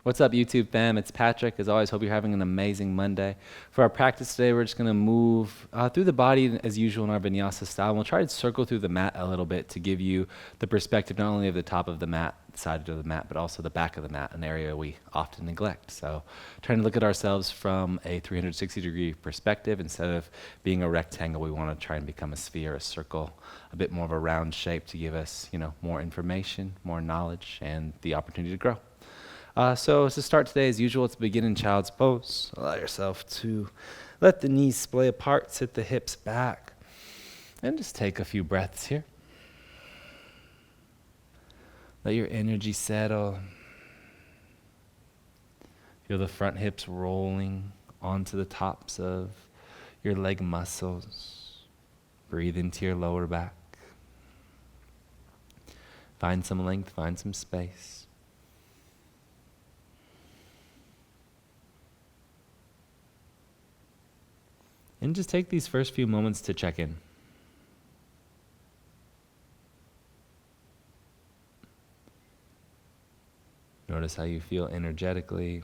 What's up, YouTube fam? It's Patrick. As always, hope you're having an amazing Monday. For our practice today, we're just going to move through the body as usual in our Vinyasa style. And we'll try to circle through the mat a little bit to give you the perspective not only of the top of the mat, side of the mat, but also the back of the mat, an area we often neglect. So trying to look at ourselves from a 360-degree perspective. Instead of being a rectangle, we want to try and become a sphere, a circle, a bit more of a round shape to give us, more information, more knowledge, and the opportunity to grow. So to start today, as usual, let's begin in child's pose. Allow yourself to let the knees splay apart, sit the hips back, and just take a few breaths here. Let your energy settle. Feel the front hips rolling onto the tops of your leg muscles. Breathe into your lower back. Find some length, find some space. And just take these first few moments to check in. Notice how you feel energetically.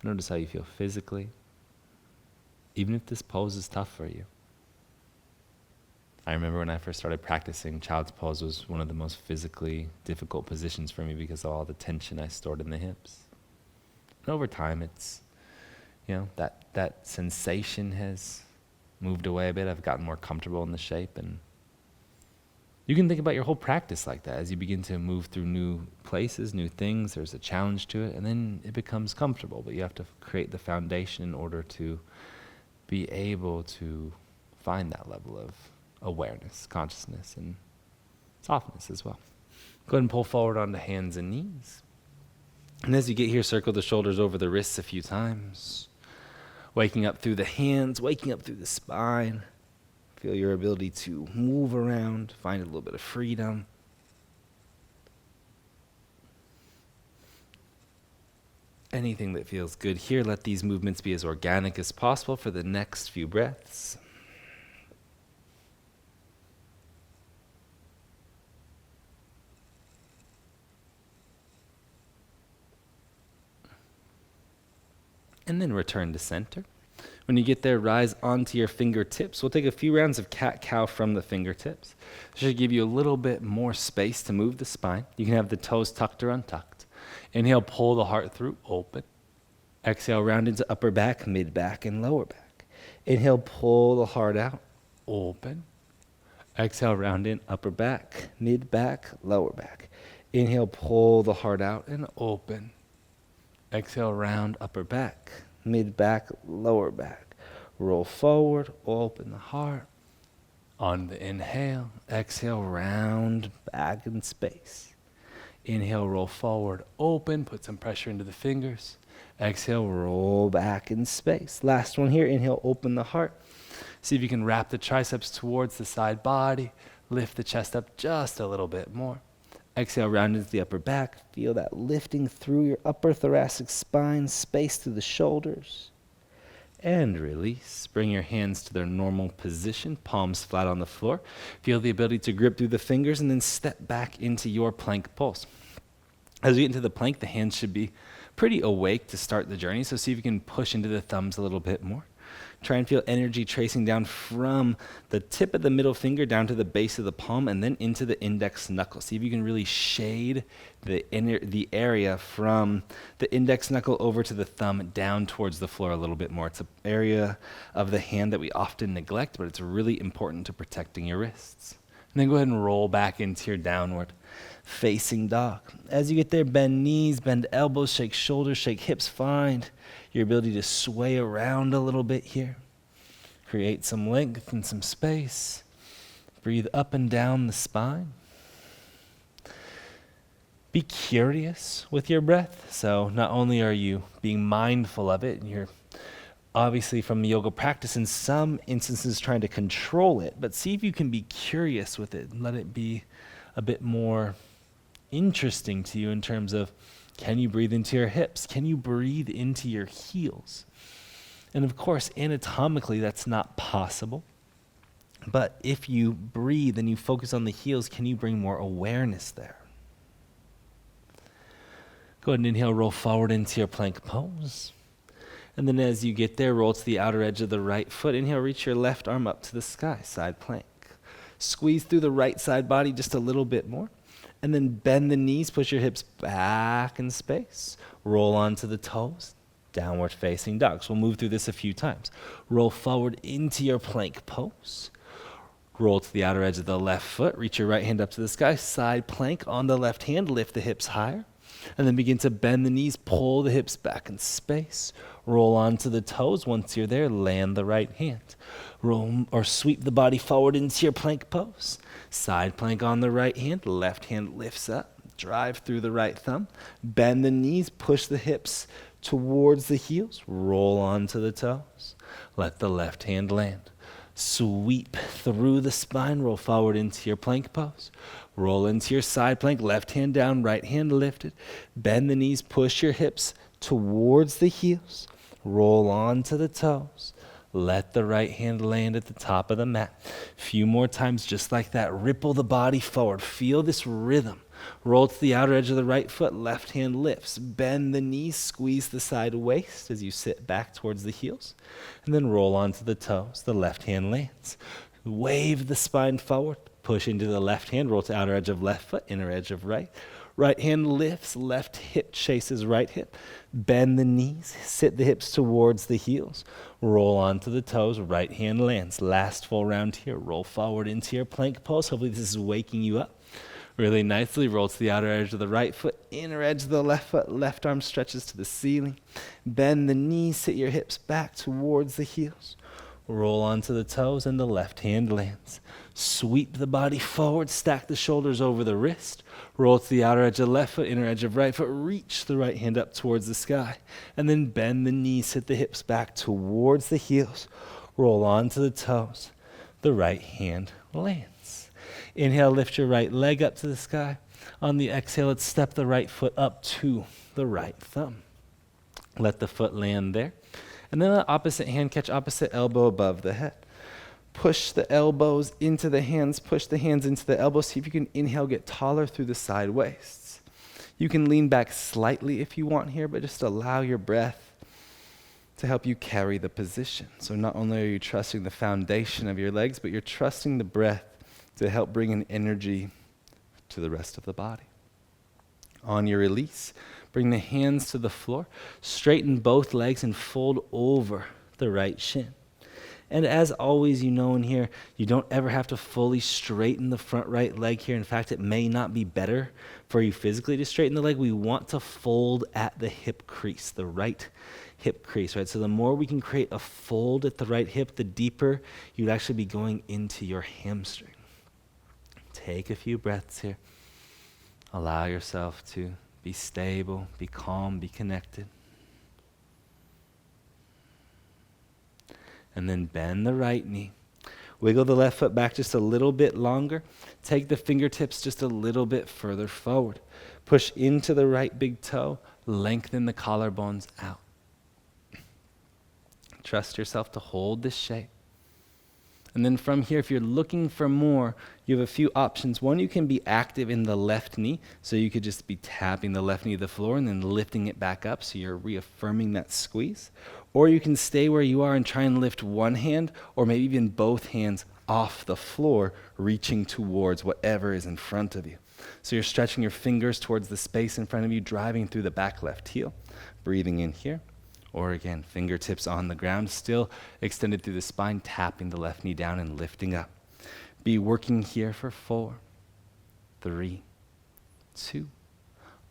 Notice how you feel physically, even if this pose is tough for you. I remember when I first started practicing, child's pose was one of the most physically difficult positions for me because of all the tension I stored in the hips. And over time, it's, that sensation has moved away a bit. I've gotten more comfortable in the shape. And you can think about your whole practice like that. As you begin to move through new places, new things, there's a challenge to it, and then it becomes comfortable. But you have to create the foundation in order to be able to find that level of awareness, consciousness, and softness as well. Go ahead and pull forward onto hands and knees. And as you get here, circle the shoulders over the wrists a few times. Waking up through the hands, waking up through the spine. Feel your ability to move around, find a little bit of freedom. Anything that feels good here, let these movements be as organic as possible for the next few breaths. And then return to center. When you get there, rise onto your fingertips. We'll take a few rounds of cat-cow from the fingertips. This should give you a little bit more space to move the spine. You can have the toes tucked or untucked. Inhale, pull the heart through, open. Exhale, round into upper back, mid back, and lower back. Inhale, pull the heart out, open. Exhale, round in, upper back, mid back, lower back. Inhale, pull the heart out and open. Exhale, round, upper back, mid back, lower back. Roll forward, open the heart. On the inhale, exhale, round, back in space. Inhale, roll forward, open, put some pressure into the fingers. Exhale, roll back in space. Last one here, inhale, open the heart. See if you can wrap the triceps towards the side body. Lift the chest up just a little bit more. Exhale, round into the upper back. Feel that lifting through your upper thoracic spine, space through the shoulders. And release. Bring your hands to their normal position, palms flat on the floor. Feel the ability to grip through the fingers and then step back into your plank pose. As we get into the plank, the hands should be pretty awake to start the journey, so see if you can push into the thumbs a little bit more. Try and feel energy tracing down from the tip of the middle finger down to the base of the palm and then into the index knuckle. See if you can really shade the area from the index knuckle over to the thumb down towards the floor a little bit more. It's an area of the hand that we often neglect, but it's really important to protecting your wrists. And then go ahead and roll back into your downward facing dog. As you get there, bend knees, bend elbows, shake shoulders, shake hips. Find your ability to sway around a little bit here. Create some length and some space. Breathe up and down the spine. Be curious with your breath. So not only are you being mindful of it, and you're obviously from yoga practice in some instances trying to control it, but see if you can be curious with it and let it be a bit more interesting to you in terms of, can you breathe into your hips? Can you breathe into your heels? And of course, anatomically, that's not possible. But if you breathe and you focus on the heels, can you bring more awareness there? Go ahead and inhale, roll forward into your plank pose. And then as you get there, roll to the outer edge of the right foot. Inhale, reach your left arm up to the sky, side plank. Squeeze through the right side body just a little bit more. And then bend the knees, push your hips back in space. Roll onto the toes, downward facing dog. So we'll move through this a few times. Roll forward into your plank pose. Roll to the outer edge of the left foot. Reach your right hand up to the sky, side plank on the left hand. Lift the hips higher. And then begin to bend the knees, pull the hips back in space. Roll onto the toes. Once you're there, land the right hand. Roll or sweep the body forward into your plank pose. Side plank on the right hand. Left hand lifts up. Drive through the right thumb. Bend the knees, push the hips towards the heels. Roll onto the toes. Let the left hand land. Sweep through the spine. Roll forward into your plank pose. Roll into your side plank. Left hand down, right hand lifted. Bend the knees, push your hips towards the heels. Roll onto the toes. Let the right hand land at the top of the mat. Few more times just like that. Ripple the body forward. Feel this rhythm. Roll to the outer edge of the right foot. Left hand lifts. Bend the knees. Squeeze the side waist as you sit back towards the heels. And then roll onto the toes. The left hand lands. Wave the spine forward. Push into the left hand. Roll to outer edge of left foot. Inner edge of right. Right hand lifts. Left hip chases right hip. Bend the knees. Sit the hips towards the heels. Roll onto the toes. Right hand lands. Last full round here. Roll forward into your plank pose. Hopefully this is waking you up really nicely. Roll to the outer edge of the right foot. Inner edge of the left foot. Left arm stretches to the ceiling. Bend the knees. Sit your hips back towards the heels. Roll onto the toes and the left hand lands. Sweep the body forward, stack the shoulders over the wrist. Roll to the outer edge of the left foot, inner edge of right foot. Reach the right hand up towards the sky. And then bend the knees, sit the hips back towards the heels. Roll onto the toes. The right hand lands. Inhale, lift your right leg up to the sky. On the exhale, let's step the right foot up to the right thumb. Let the foot land there. And then the opposite hand, catch opposite elbow above the head. Push the elbows into the hands, push the hands into the elbows. See if you can inhale, get taller through the side waists. You can lean back slightly if you want here, but just allow your breath to help you carry the position. So not only are you trusting the foundation of your legs, but you're trusting the breath to help bring an energy to the rest of the body. On your release, bring the hands to the floor, straighten both legs and fold over the right shin. And as always, you know in here, you don't ever have to fully straighten the front right leg here. In fact, it may not be better for you physically to straighten the leg. We want to fold at the hip crease, the right hip crease, right? So the more we can create a fold at the right hip, the deeper you'd actually be going into your hamstring. Take a few breaths here. Allow yourself to be stable, be calm, be connected. And then bend the right knee. Wiggle the left foot back just a little bit longer. Take the fingertips just a little bit further forward. Push into the right big toe. Lengthen the collarbones out. Trust yourself to hold this shape. And then from here, if you're looking for more, you have a few options. One, you can be active in the left knee. So you could just be tapping the left knee to the floor and then lifting it back up. So you're reaffirming that squeeze. Or you can stay where you are and try and lift one hand or maybe even both hands off the floor, reaching towards whatever is in front of you. So you're stretching your fingers towards the space in front of you, driving through the back left heel, breathing in here. Or again, fingertips on the ground, still extended through the spine, tapping the left knee down and lifting up. Be working here for 4, 3, 2.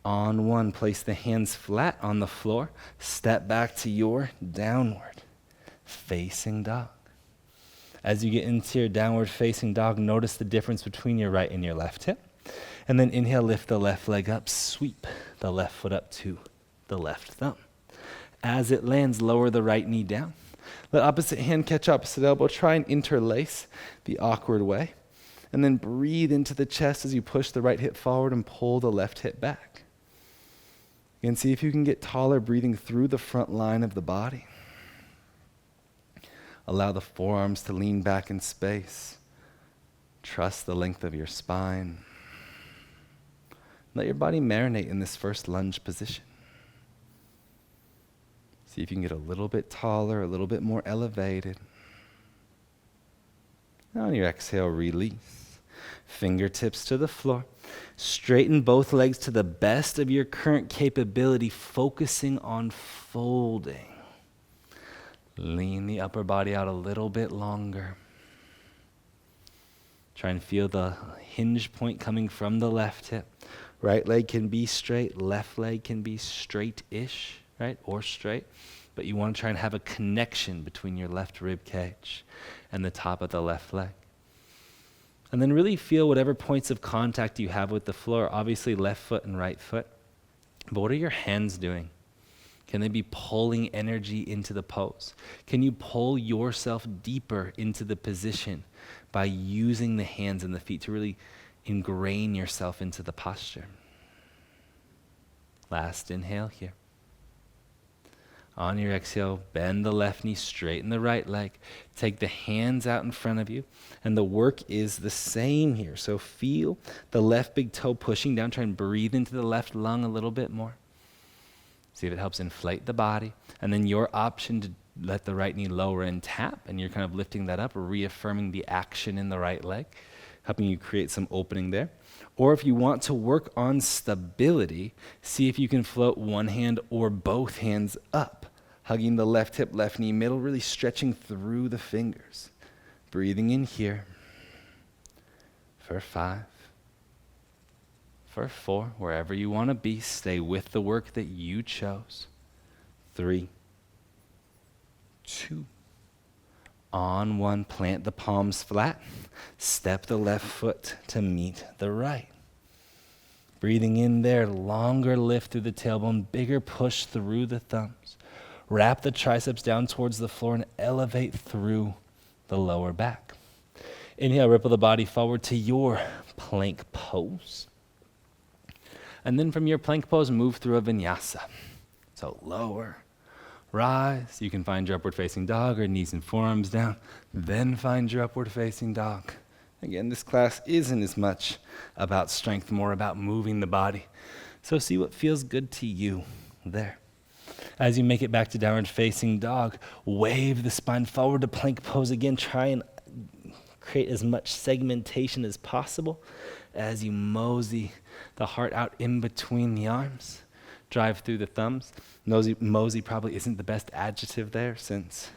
On 1, place the hands flat on the floor. Step back to your downward facing dog. As you get into your downward facing dog, notice the difference between your right and your left hip. And then inhale, lift the left leg up, sweep the left foot up to the left thumb. As it lands, lower the right knee down. Let opposite hand catch opposite elbow. Try and interlace the awkward way. And then breathe into the chest as you push the right hip forward and pull the left hip back. And see if you can get taller, breathing through the front line of the body. Allow the forearms to lean back in space. Trust the length of your spine. Let your body marinate in this first lunge position. See if you can get a little bit taller, a little bit more elevated. On your exhale, release. Fingertips to the floor. Straighten both legs to the best of your current capability, focusing on folding. Lean the upper body out a little bit longer. Try and feel the hinge point coming from the left hip. Right leg can be straight, left leg can be straight-ish, right, or straight. But you want to try and have a connection between your left rib cage and the top of the left leg. And then really feel whatever points of contact you have with the floor, obviously left foot and right foot. But what are your hands doing? Can they be pulling energy into the pose? Can you pull yourself deeper into the position by using the hands and the feet to really ingrain yourself into the posture? Last inhale here. On your exhale, bend the left knee, straighten the right leg. Take the hands out in front of you, and the work is the same here. So feel the left big toe pushing down. Try and breathe into the left lung a little bit more. See if it helps inflate the body. And then your option to let the right knee lower and tap, and you're kind of lifting that up, reaffirming the action in the right leg, helping you create some opening there. Or if you want to work on stability, see if you can float one hand or both hands up, hugging the left hip, left knee middle, really stretching through the fingers. Breathing in here for 5, for 4, wherever you want to be, stay with the work that you chose. 3, 2, on 1, plant the palms flat, step the left foot to meet the right. Breathing in there, longer lift through the tailbone, bigger push through the thumbs. Wrap the triceps down towards the floor and elevate through the lower back. Inhale, ripple the body forward to your plank pose. And then from your plank pose, move through a vinyasa. So lower, rise. You can find your upward facing dog or knees and forearms down. Then find your upward facing dog. Again, this class isn't as much about strength, more about moving the body. So see what feels good to you there. As you make it back to downward facing dog, wave the spine forward to plank pose again. Try and create as much segmentation as possible as you mosey the heart out in between the arms. Drive through the thumbs. Mosey probably isn't the best adjective there since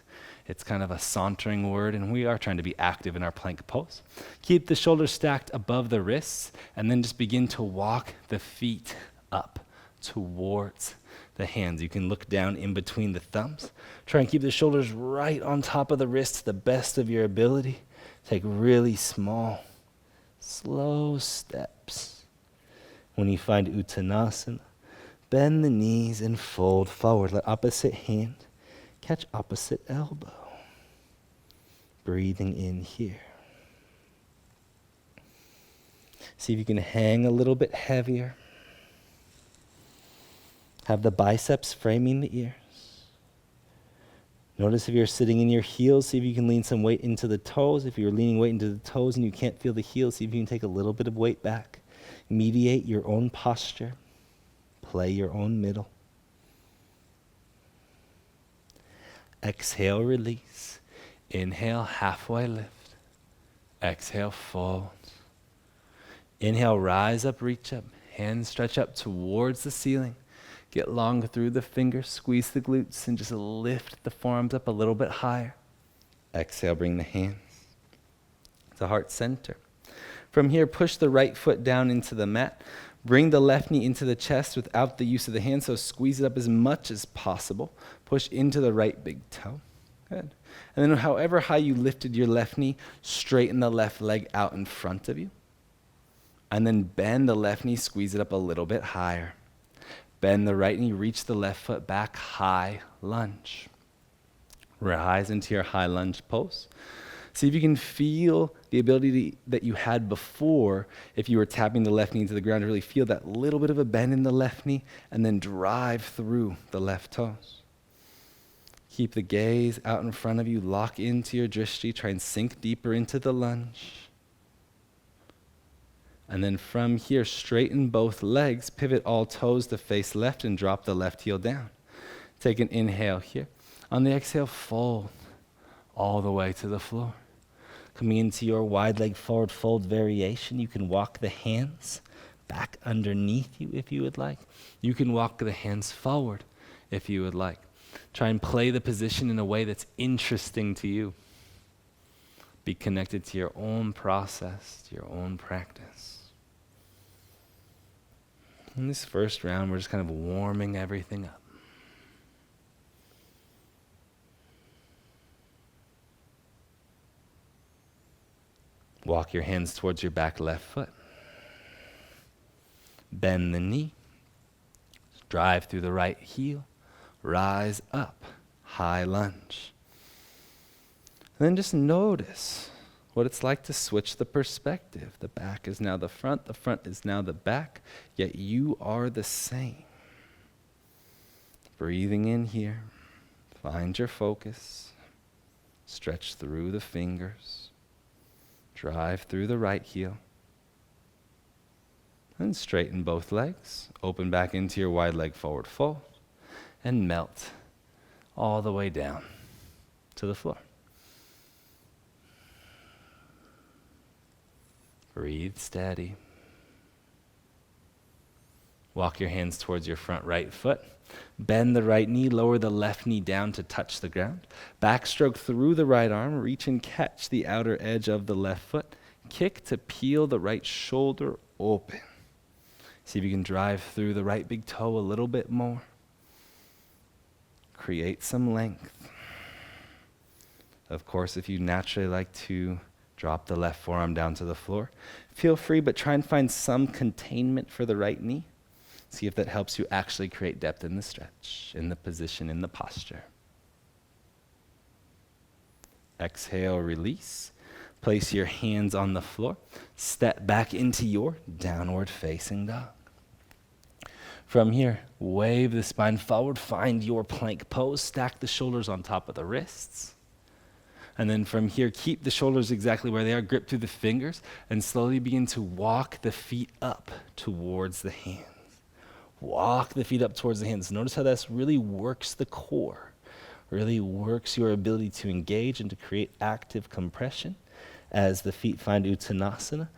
it's kind of a sauntering word, and we are trying to be active in our plank pose. Keep the shoulders stacked above the wrists, and then just begin to walk the feet up towards the hands. You can look down in between the thumbs. Try and keep the shoulders right on top of the wrists to the best of your ability. Take really small, slow steps. When you find Uttanasana, bend the knees and fold forward. Let opposite hand catch opposite elbow. Breathing in here. See if you can hang a little bit heavier. Have the biceps framing the ears. Notice if you're sitting in your heels, see if you can lean some weight into the toes. If you're leaning weight into the toes and you can't feel the heels, see if you can take a little bit of weight back. Mediate your own posture. Play your own middle. Exhale, release. Inhale, halfway lift. Exhale, fold. Inhale, rise up, reach up. Hands stretch up towards the ceiling. Get long through the fingers, squeeze the glutes, and just lift the forearms up a little bit higher. Exhale, bring the hands to heart center. From here, push the right foot down into the mat. Bring the left knee into the chest without the use of the hands, so squeeze it up as much as possible. Push into the right big toe. Good. And then however high you lifted your left knee, straighten the left leg out in front of you. And then bend the left knee, squeeze it up a little bit higher. Bend the right knee, reach the left foot back, high lunge. Rise into your high lunge pose. See if you can feel the ability that you had before if you were tapping the left knee into the ground to really feel that little bit of a bend in the left knee and then drive through the left toes. Keep the gaze out in front of you, lock into your drishti, try and sink deeper into the lunge. And then from here, straighten both legs, pivot all toes to face left, and drop the left heel down. Take an inhale here. On the exhale, fold all the way to the floor. Coming into your wide leg forward fold variation, you can walk the hands back underneath you if you would like. You can walk the hands forward if you would like. Try and play the position in a way that's interesting to you. Be connected to your own process, to your own practice. In this first round, we're just kind of warming everything up. Walk your hands towards your back left foot. Bend the knee. Drive through the right heel. Rise up. High lunge. And then just notice what it's like to switch the perspective. The back is now the front is now the back, yet you are the same. Breathing in here. Find your focus. Stretch through the fingers. Drive through the right heel. And straighten both legs. Open back into your wide leg forward fold. And melt all the way down to the floor. Breathe steady. Walk your hands towards your front right foot. Bend the right knee, lower the left knee down to touch the ground. Backstroke through the right arm, reach and catch the outer edge of the left foot. Kick to peel the right shoulder open. See if you can drive through the right big toe a little bit more. Create some length. Of course, if you naturally like to drop the left forearm down to the floor, feel free, but try and find some containment for the right knee. See if that helps you actually create depth in the stretch, in the position, in the posture. Exhale, release. Place your hands on the floor. Step back into your downward facing dog. From here, wave the spine forward. Find your plank pose. Stack the shoulders on top of the wrists. And then from here, keep the shoulders exactly where they are. Grip through the fingers and slowly begin to walk the feet up towards the hands. Walk the feet up towards the hands. Notice how this really works the core, really works your ability to engage and to create active compression as the feet find Uttanasana.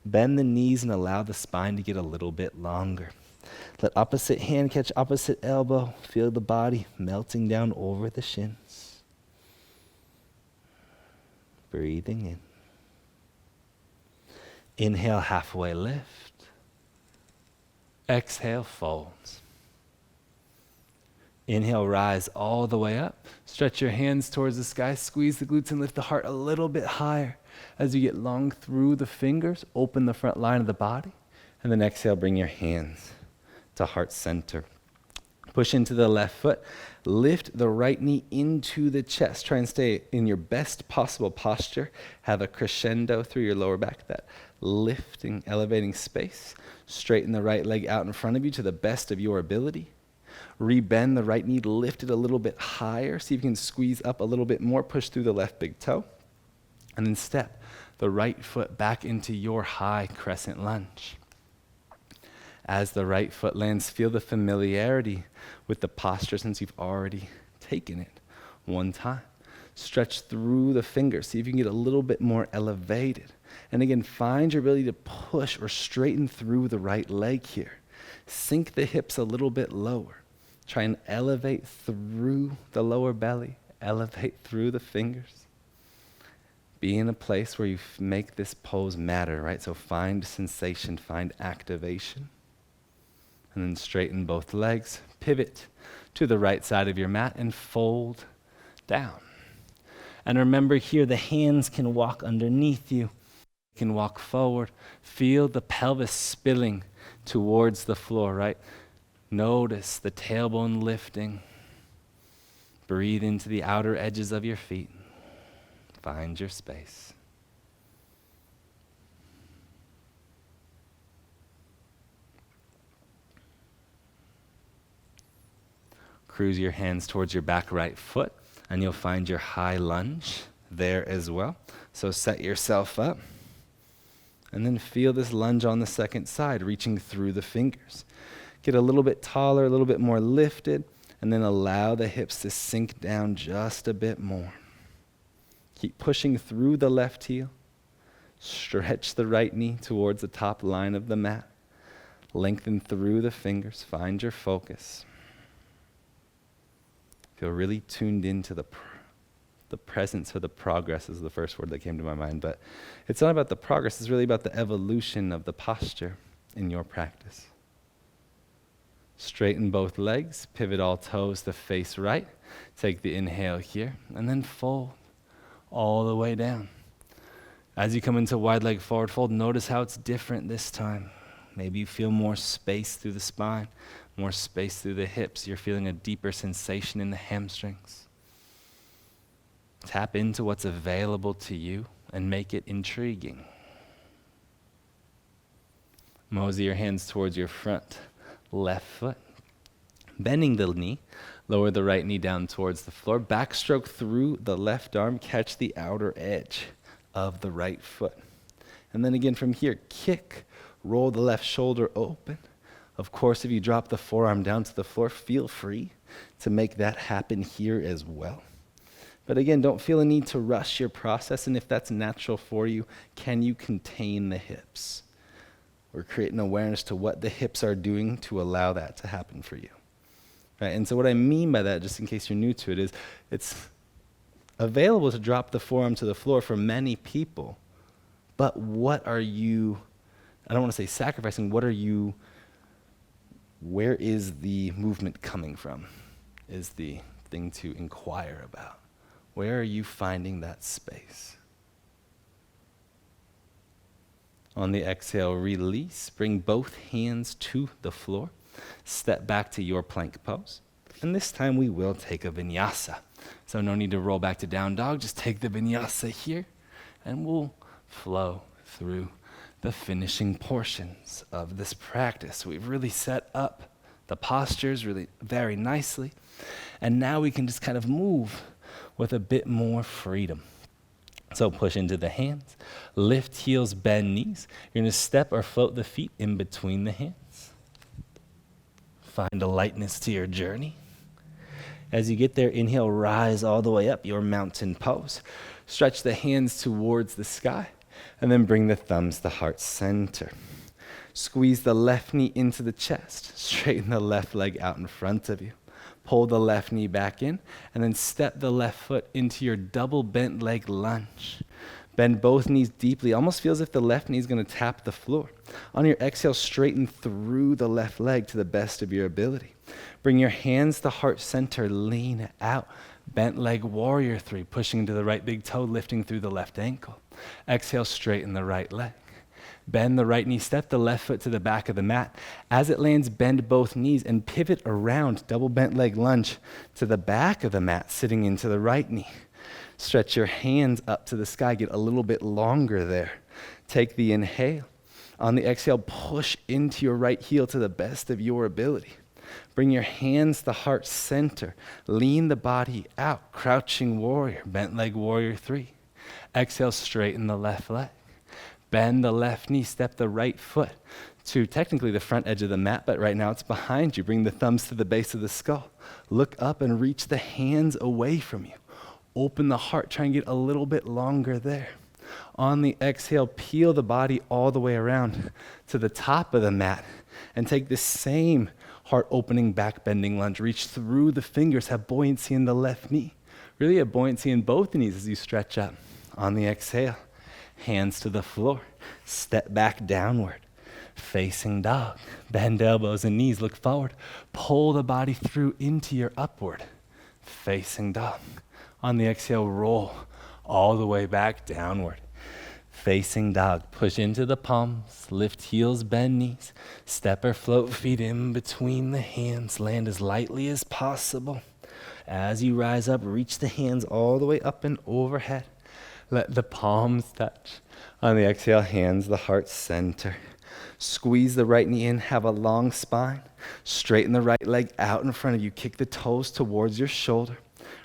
Bend the knees and allow the spine to get a little bit longer. Let opposite hand catch opposite elbow. Feel the body melting down over the shins. Breathing in. Inhale, halfway lift. Exhale, folds. Inhale, rise all the way up. Stretch your hands towards the sky. Squeeze the glutes and lift the heart a little bit higher. As you get long through the fingers, open the front line of the body. And then exhale, bring your hands to heart center. Push into the left foot. Lift the right knee into the chest. Try and stay in your best possible posture. Have a crescendo through your lower back, that lifting, elevating space. Straighten the right leg out in front of you to the best of your ability. Rebend the right knee, lift it a little bit higher. See if you can squeeze up a little bit more. Push through the left big toe. And then step the right foot back into your high crescent lunge. As the right foot lands, feel the familiarity with the posture since you've already taken it one time. Stretch through the fingers. See if you can get a little bit more elevated. And again, find your ability to push or straighten through the right leg here. Sink the hips a little bit lower. Try and elevate through the lower belly. Elevate through the fingers. Be in a place where you make this pose matter, right? So find sensation, find activation. And then straighten both legs. Pivot to the right side of your mat and fold down. And remember here, the hands can walk underneath you. You can walk forward. Feel the pelvis spilling towards the floor, right? Notice the tailbone lifting. Breathe into the outer edges of your feet. Find your space. Cruise your hands towards your back right foot, and you'll find your high lunge there as well. So set yourself up And then feel this lunge on the second side, reaching through the fingers. Get a little bit taller, a little bit more lifted, and then allow the hips to sink down just a bit more. Keep pushing through the left heel. Stretch the right knee towards the top line of the mat. Lengthen through the fingers. Find your focus. Feel really tuned into the presence or the progress is the first word that came to my mind. But it's not about the progress. It's really about the evolution of the posture in your practice. Straighten both legs. Pivot all toes to face right. Take the inhale here. And then fold all the way down. As you come into wide leg forward fold, notice how it's different this time. Maybe you feel more space through the spine, more space through the hips. You're feeling a deeper sensation in the hamstrings. Tap into what's available to you and make it intriguing. Mosey your hands towards your front left foot. Bending the knee, lower the right knee down towards the floor. Backstroke through the left arm, catch the outer edge of the right foot. And then again from here, kick, roll the left shoulder open. Of course, if you drop the forearm down to the floor, feel free to make that happen here as well. But again, don't feel a need to rush your process, and if that's natural for you, can you contain the hips? Or create an awareness to what the hips are doing to allow that to happen for you. Right? And so what I mean by that, just in case you're new to it, is it's available to drop the forearm to the floor for many people, but what are you, I don't want to say sacrificing, where is the movement coming from, is the thing to inquire about. Where are you finding that space? On the exhale, release. Bring both hands to the floor. Step back to your plank pose. And this time we will take a vinyasa. So no need to roll back to down dog. Just take the vinyasa here, and we'll flow through the finishing portions of this practice. We've really set up the postures really very nicely. And now we can just kind of move with a bit more freedom. So push into the hands, lift heels, bend knees. You're going to step or float the feet in between the hands. Find a lightness to your journey. As you get there, inhale, rise all the way up, your mountain pose. Stretch the hands towards the sky, and then bring the thumbs to heart center. Squeeze the left knee into the chest. Straighten the left leg out in front of you. Pull the left knee back in, and then step the left foot into your double bent leg lunge. Bend both knees deeply. Almost feels as if the left knee is going to tap the floor. On your exhale, straighten through the left leg to the best of your ability. Bring your hands to heart center. Lean out. Bent leg warrior 3, pushing into the right big toe, lifting through the left ankle. Exhale, straighten the right leg. Bend the right knee, step the left foot to the back of the mat. As it lands, bend both knees and pivot around, double bent leg lunge to the back of the mat, sitting into the right knee. Stretch your hands up to the sky, get a little bit longer there. Take the inhale. On the exhale, push into your right heel to the best of your ability. Bring your hands to heart center. Lean the body out, crouching warrior, bent leg warrior 3. Exhale, straighten the left leg. Bend the left knee, step the right foot to technically the front edge of the mat, but right now it's behind you. Bring the thumbs to the base of the skull. Look up and reach the hands away from you. Open the heart, try and get a little bit longer there. On the exhale, peel the body all the way around to the top of the mat and take the same heart opening back bending lunge. Reach through the fingers, have buoyancy in the left knee. Really have buoyancy in both knees as you stretch up. On the exhale, hands to the floor, step back downward, facing dog. Bend elbows and knees, look forward. Pull the body through into your upward, facing dog. On the exhale, roll all the way back downward, facing dog. Push into the palms, lift heels, bend knees. Step or float feet in between the hands. Land as lightly as possible. As you rise up, reach the hands all the way up and overhead. Let the palms touch. On the exhale, hands the heart center. Squeeze the right knee in, have a long spine. Straighten the right leg out in front of you. Kick the toes towards your shoulder.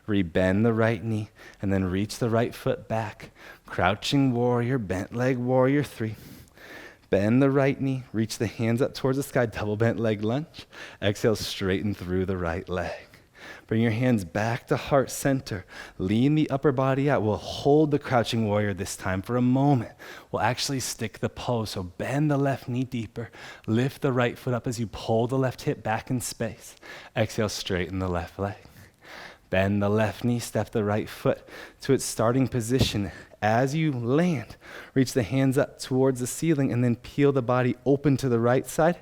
Rebend the right knee, and then reach the right foot back. Crouching warrior, bent leg warrior 3. Bend the right knee, reach the hands up towards the sky, double bent leg lunge. Exhale, straighten through the right leg. Bring your hands back to heart center. Lean the upper body out. We'll hold the crouching warrior this time for a moment. We'll actually stick the pose. So bend the left knee deeper. Lift the right foot up as you pull the left hip back in space. Exhale, straighten the left leg. Bend the left knee, step the right foot to its starting position. As you land, reach the hands up towards the ceiling and then peel the body open to the right side.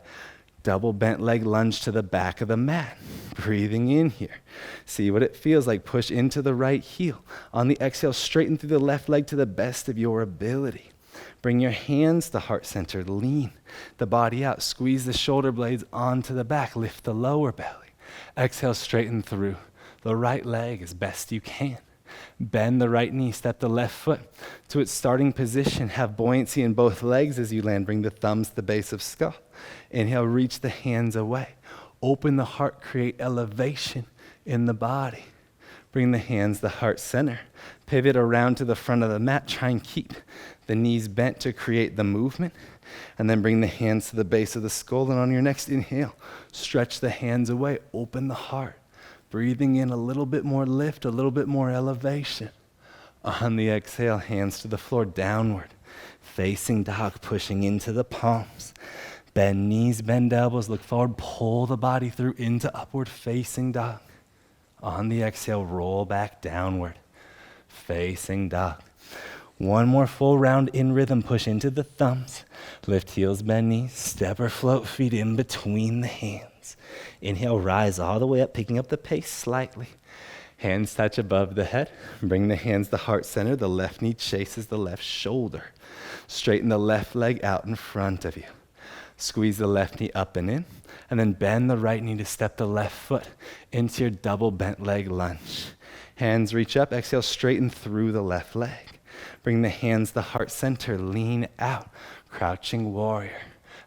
Double bent leg lunge to the back of the mat. Breathing in here. See what it feels like. Push into the right heel. On the exhale, straighten through the left leg to the best of your ability. Bring your hands to heart center. Lean the body out. Squeeze the shoulder blades onto the back. Lift the lower belly. Exhale, straighten through the right leg as best you can. Bend the right knee, step the left foot to its starting position. Have buoyancy in both legs as you land. Bring the thumbs to the base of skull. Inhale, reach the hands away. Open the heart, create elevation in the body. Bring the hands to heart center. Pivot around to the front of the mat. Try and keep the knees bent to create the movement. And then bring the hands to the base of the skull. And on your next inhale, stretch the hands away. Open the heart. Breathing in a little bit more lift, a little bit more elevation. On the exhale, hands to the floor, downward. Facing dog, pushing into the palms. Bend knees, bend elbows, look forward, pull the body through into upward facing dog. On the exhale, roll back downward. Facing dog. One more full round in rhythm, push into the thumbs. Lift heels, bend knees, step or float feet in between the hands. Inhale, rise all the way up, picking up the pace slightly. Hands touch above the head. Bring the hands to heart center. The left knee chases the left shoulder. Straighten the left leg out in front of you. Squeeze the left knee up and in. And then bend the right knee to step the left foot into your double bent leg lunge. Hands reach up. Exhale, straighten through the left leg. Bring the hands to heart center. Lean out. Crouching warrior.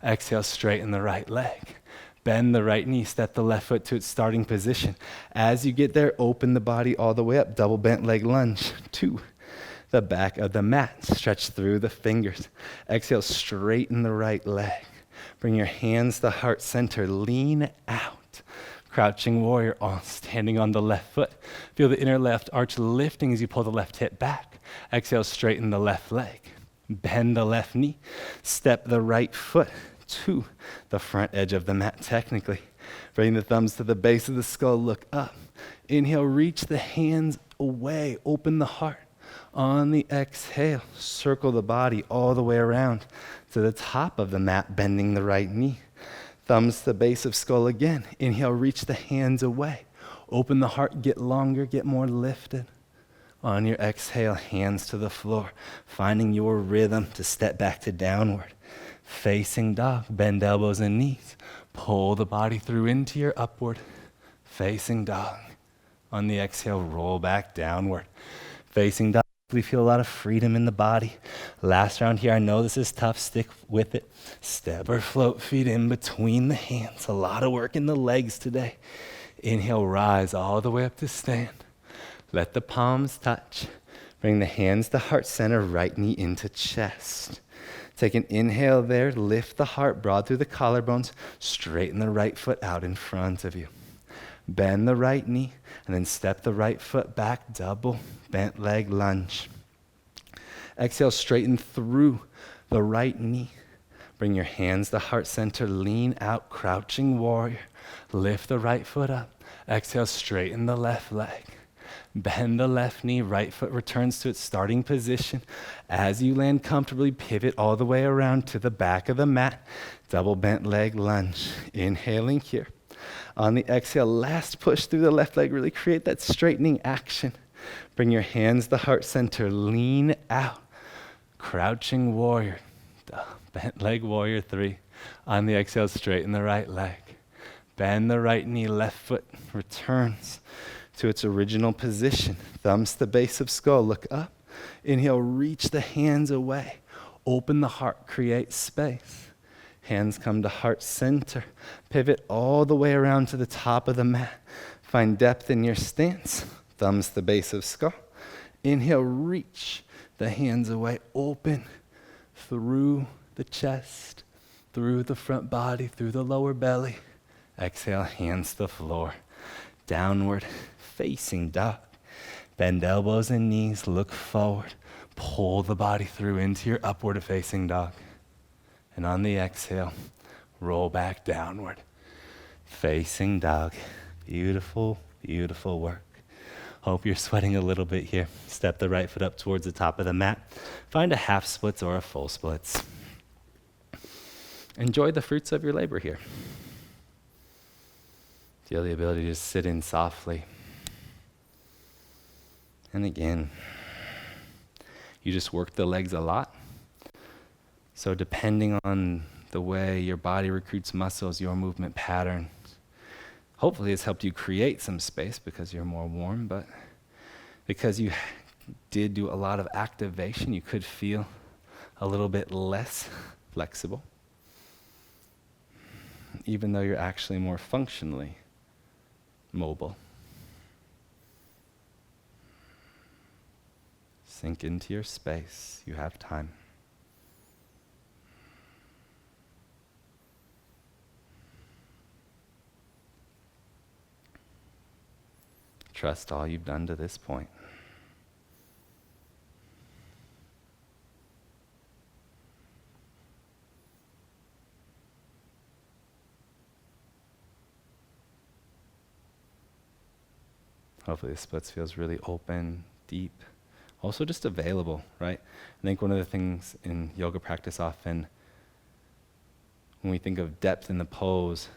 Exhale, straighten the right leg. Bend the right knee, step the left foot to its starting position. As you get there, open the body all the way up. Double bent leg lunge to the back of the mat. Stretch through the fingers. Exhale, straighten the right leg. Bring your hands to heart center. Lean out. Crouching warrior, standing on the left foot. Feel the inner left arch lifting as you pull the left hip back. Exhale, straighten the left leg. Bend the left knee. Step the right foot to the front edge of the mat technically. Bring the thumbs to the base of the skull, look up. Inhale, reach the hands away, open the heart. On the exhale, circle the body all the way around to the top of the mat, bending the right knee. Thumbs to the base of skull again. Inhale, reach the hands away. Open the heart, get longer, get more lifted. On your exhale, hands to the floor, finding your rhythm to step back to downward. Facing dog, bend elbows and knees. Pull the body through into your upward facing dog. On the exhale, roll back downward. Facing dog, we feel a lot of freedom in the body. Last round here, I know this is tough, stick with it. Step or float feet in between the hands. A lot of work in the legs today. Inhale, rise all the way up to stand. Let the palms touch. Bring the hands to heart center, right knee into chest. Take an inhale there, lift the heart broad through the collarbones, straighten the right foot out in front of you. Bend the right knee, and then step the right foot back, double bent leg lunge. Exhale, straighten through the right knee. Bring your hands to heart center, lean out, crouching warrior. Lift the right foot up. Exhale, straighten the left leg. Bend the left knee, right foot returns to its starting position. As you land comfortably, pivot all the way around to the back of the mat. Double bent leg lunge. Inhaling here. On the exhale, last push through the left leg. Really create that straightening action. Bring your hands to heart center. Lean out. Crouching warrior. Bent leg warrior 3. On the exhale, straighten the right leg. Bend the right knee, left foot returns to its original position. Thumbs to the base of skull, look up. Inhale, reach the hands away. Open the heart, create space. Hands come to heart center. Pivot all the way around to the top of the mat. Find depth in your stance. Thumbs to the base of skull. Inhale, reach the hands away. Open through the the chest, through the front body, through the lower belly. Exhale, hands to the floor. Downward facing dog. Bend elbows and knees, look forward. Pull the body through into your upward facing dog. And on the exhale, roll back downward. Facing dog. Beautiful, beautiful work. Hope you're sweating a little bit here. Step the right foot up towards the top of the mat. Find a half splits or a full splits. Enjoy the fruits of your labor here. Feel the ability to just sit in softly. And again, you just work the legs a lot. So depending on the way your body recruits muscles, your movement patterns, hopefully it's helped you create some space because you're more warm, but because you did do a lot of activation, you could feel a little bit less flexible, even though you're actually more functionally mobile. Sink into your space. You have time. Trust all you've done to this point. Hopefully the splits feels really open, deep, also just available, right? I think one of the things in yoga practice often, when we think of depth in the pose,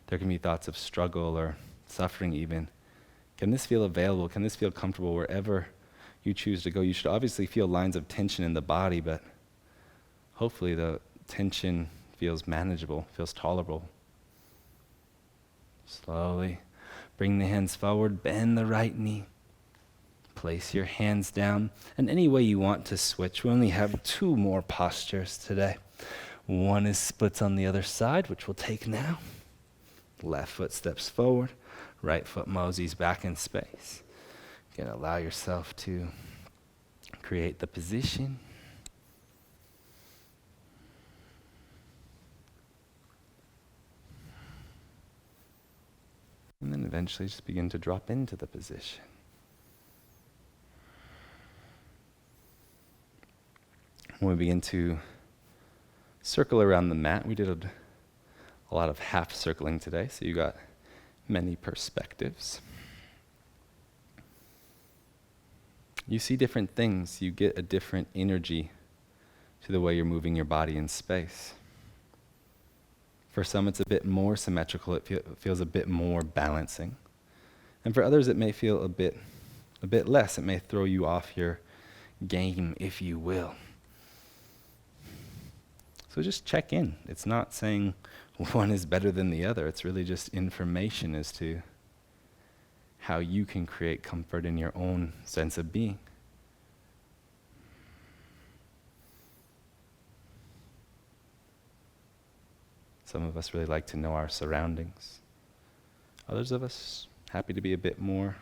there can be thoughts of struggle or suffering even. Can this feel available? Can this feel comfortable wherever you choose to go? You should obviously feel lines of tension in the body, but hopefully the tension feels manageable, feels tolerable. Slowly bring the hands forward, bend the right knee. Place your hands down, and any way you want to switch. We only have 2 more postures today. One is splits on the other side, which we'll take now. Left foot steps forward, right foot moseys back in space. You can allow yourself to create the position. And then eventually just begin to drop into the position. When we begin to circle around the mat, we did a lot of half circling today, so you got many perspectives. You see different things, you get a different energy to the way you're moving your body in space. For some, it's a bit more symmetrical, it feels a bit more balancing. And for others, it may feel a bit less. It may throw you off your game, if you will. So just check in. It's not saying one is better than the other. It's really just information as to how you can create comfort in your own sense of being. Some of us really like to know our surroundings. Others of us happy to be a bit more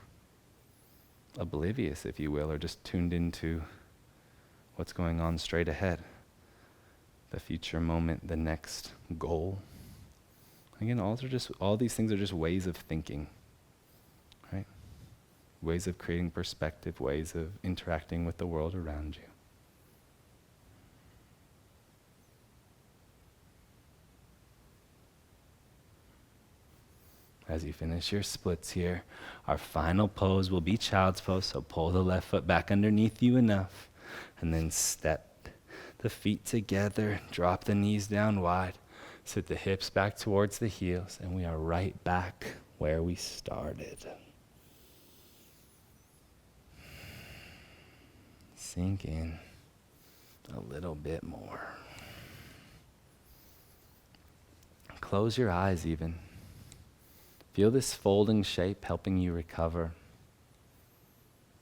oblivious, if you will, or just tuned into what's going on straight ahead. The future moment, the next goal. Again, all these things are just ways of thinking, right? Ways of creating perspective, ways of interacting with the world around you. As you finish your splits here, our final pose will be child's pose, so pull the left foot back underneath you enough, and then step the feet together, drop the knees down wide, sit the hips back towards the heels, and we are right back where we started. Sink in a little bit more. Close your eyes even. Feel this folding shape helping you recover,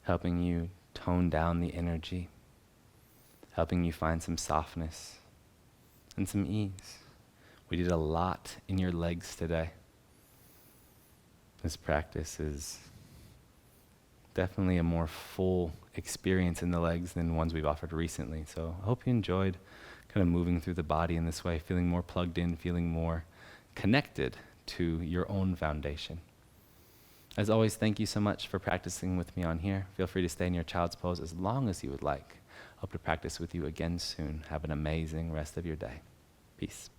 helping you tone down the energy, helping you find some softness and some ease. We did a lot in your legs today. This practice is definitely a more full experience in the legs than ones we've offered recently. So I hope you enjoyed kind of moving through the body in this way, feeling more plugged in, feeling more connected to your own foundation. As always, thank you so much for practicing with me on here. Feel free to stay in your child's pose as long as you would like. Hope to practice with you again soon. Have an amazing rest of your day. Peace.